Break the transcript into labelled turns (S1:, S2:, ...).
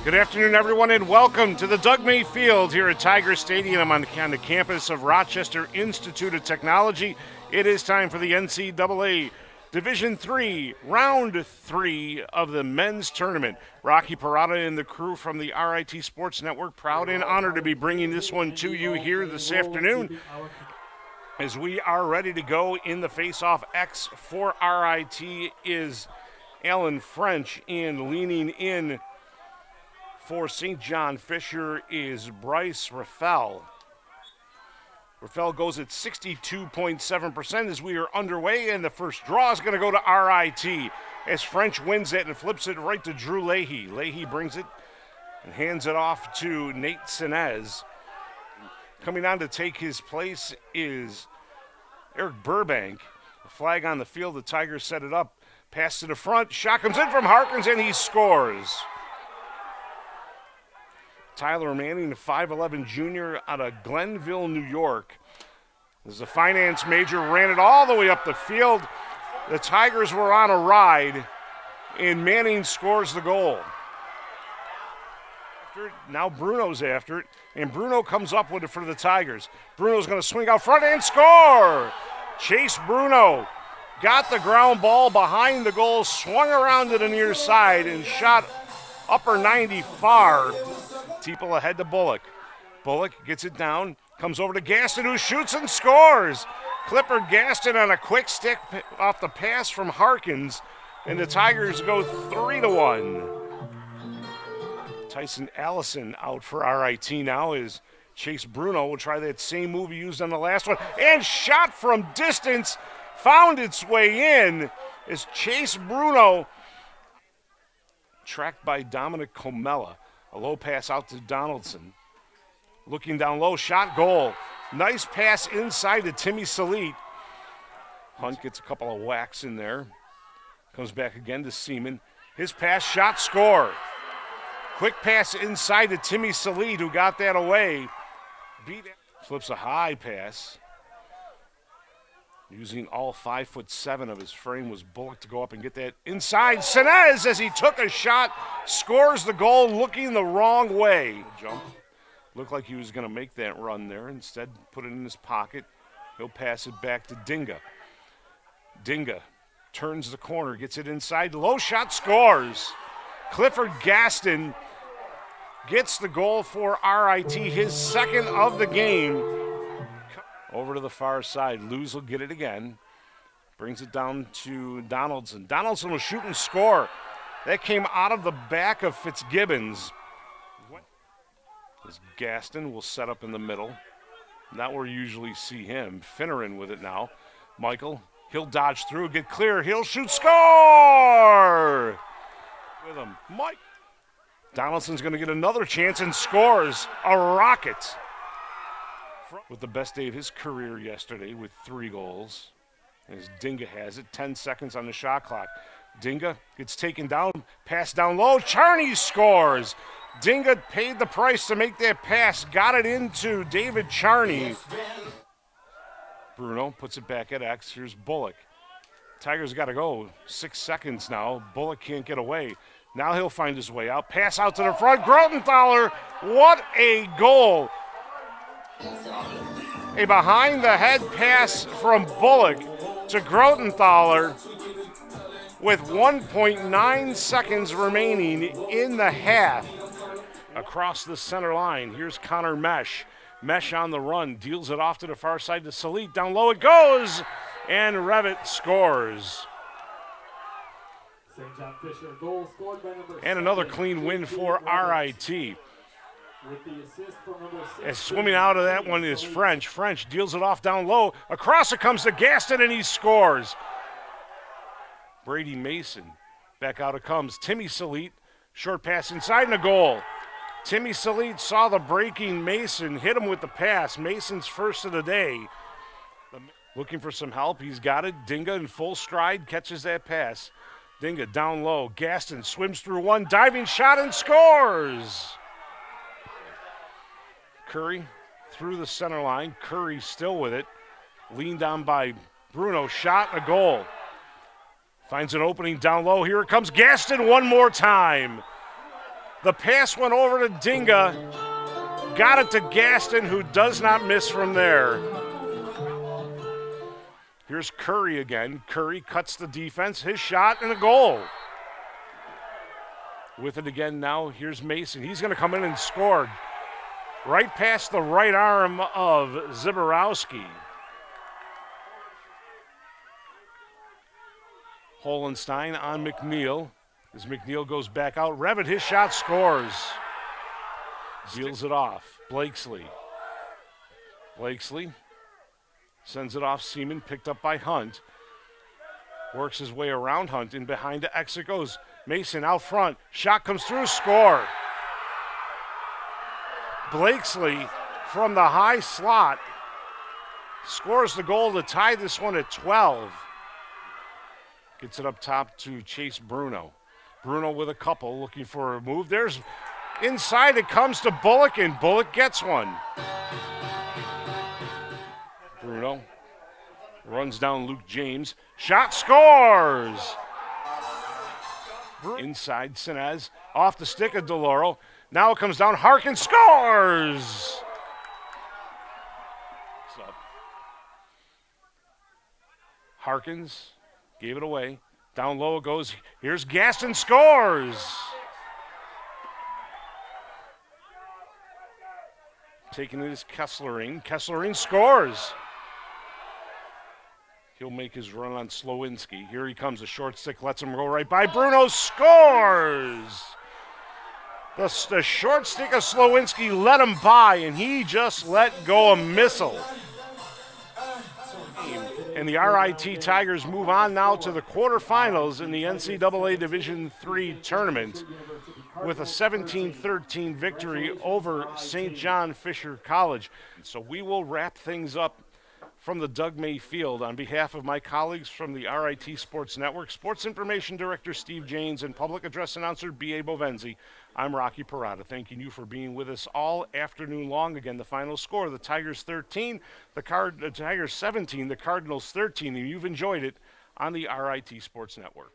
S1: Good afternoon, everyone, and welcome to the Doug May Field here at Tiger Stadium on the campus of Rochester Institute of Technology. It is time for the NCAA Division III, Round 3 of the men's tournament. Rocky Parada and the crew from the RIT Sports Network, proud and honored to be bringing this one to you here this afternoon as we are ready to go in the face-off. X for RIT is Alan French, and leaning in for St. John Fisher is Bryce Raffel. Raffel goes at 62.7% as we are underway, and the first draw is going to go to RIT as French wins it and flips it right to Drew Leahy. Leahy brings it and hands it off to Nate Sinez. Coming on to take his place is Eric Burbank. A flag on the field, the Tigers set it up. Pass to the front, shot comes in from Harkins, and he scores. Tyler Manning, a 5'11 junior out of Glenville, New York. This is a finance major, ran it all the way up the field. The Tigers were on a ride, and Manning scores the goal. Now Bruno's after it, and Bruno comes up with it for the Tigers. Bruno's going to swing out front and score! Chase Bruno got the ground ball behind the goal, swung around to the near side, and shot upper 90 far. Teeple ahead to Bullock. Bullock gets it down, comes over to Gaston, who shoots and scores. Clifford Gaston on a quick stick off the pass from Harkins, and the Tigers go 3-1. Tyson Allison out for RIT now as Chase Bruno will try that same move he used on the last one, and shot from distance found its way in as Chase Bruno, tracked by Dominic Comella. A low pass out to Donaldson. Looking down low, shot, goal. Nice pass inside to Timmy Salit. Hunt gets a couple of whacks in there. Comes back again to Seaman. His pass, shot, score. Quick pass inside to Timmy Salit, who got that away. Flips a high pass. Using all 5'7" of his frame was Bullock to go up and get that inside. Sinez, as he took a shot, scores the goal looking the wrong way. Jump. Looked like he was going to make that run there. Instead, put it in his pocket. He'll pass it back to Dinga. Dinga turns the corner, gets it inside. Low shot, scores. Clifford Gaston gets the goal for RIT, his second of the game. Over to the far side. Luz will get it again. Brings it down to Donaldson. Donaldson will shoot and score. That came out of the back of Fitzgibbons. As Gaston will set up in the middle. Not where you usually see him. Finneran with it now. Michael, he'll dodge through, get clear. He'll shoot, score! With him, Mike. Donaldson's going to get another chance and scores a rocket. With the best day of his career yesterday with 3 goals. As Dinga has it, 10 seconds on the shot clock. Dinga gets taken down, pass down low, Charney scores. Dinga paid the price to make that pass, got it into David Charney. Bruno puts it back at X, here's Bullock. Tigers got to go, 6 seconds now, Bullock can't get away. Now he'll find his way out, pass out to the front, Grotenthaler, what a goal. A behind-the-head pass from Bullock to Grotenthaler with 1.9 seconds remaining in the half. Across the center line, here's Connor Mesh. Mesh on the run, deals it off to the far side to Salit. Down low it goes, and Revit scores.
S2: St. John Fisher, goal scored by number
S1: and another clean win for RIT.
S2: With the assist from number 6.
S1: As swimming out of that one is French. French deals it off down low. Across it comes to Gaston, and he scores. Brady Mason. Back out it comes. Timmy Salit. Short pass inside and a goal. Timmy Salit saw the breaking Mason, hit him with the pass. Mason's first of the day. Looking for some help. He's got it. Dinga in full stride catches that pass. Dinga down low. Gaston swims through one. Diving shot and scores. Curry through the center line. Curry still with it. Leaned down by Bruno. Shot and a goal. Finds an opening down low. Here it comes Gaston one more time. The pass went over to Dinga. Got it to Gaston, who does not miss from there. Here's Curry again. Curry cuts the defense. His shot and a goal. With it again now, here's Mason. He's going to come in and score. Right past the right arm of Ziborowski. Holenstein on McNeil. As McNeil goes back out, Revitt, his shot, scores. Deals it off. Blakesley sends it off. Seaman, picked up by Hunt. Works his way around Hunt. In behind to exit goes Mason out front. Shot comes through, score. Blakesley from the high slot scores the goal to tie this one at 12. Gets it up top to Chase Bruno. Bruno with a couple, looking for a move. There's inside, it comes to Bullock, and Bullock gets one. Bruno runs down Luke James. Shot, scores! Inside, Sinez off the stick of DeLauro. Now it comes down, Harkin scores! Harkins gave it away. Down low it goes. Here's Gaston, scores! Taking it is Kesslering. Kesslering scores. He'll make his run on Slowinski. Here he comes. A short stick lets him go right by. Bruno scores! The short stick of Slowinski let him by, and he just let go a missile. And the RIT Tigers move on now to the quarterfinals in the NCAA Division III tournament with a 17-13 victory over St. John Fisher College. So we will wrap things up from the Doug May Field. On behalf of my colleagues from the RIT Sports Network, Sports Information Director Steve Janes, and Public Address Announcer B.A. Bovenzi, I'm Rocky Parada, thanking you for being with us all afternoon long. Again, the final score, the Tigers 13, the Tigers 17, the Cardinals 13, and you've enjoyed it on the RIT Sports Network.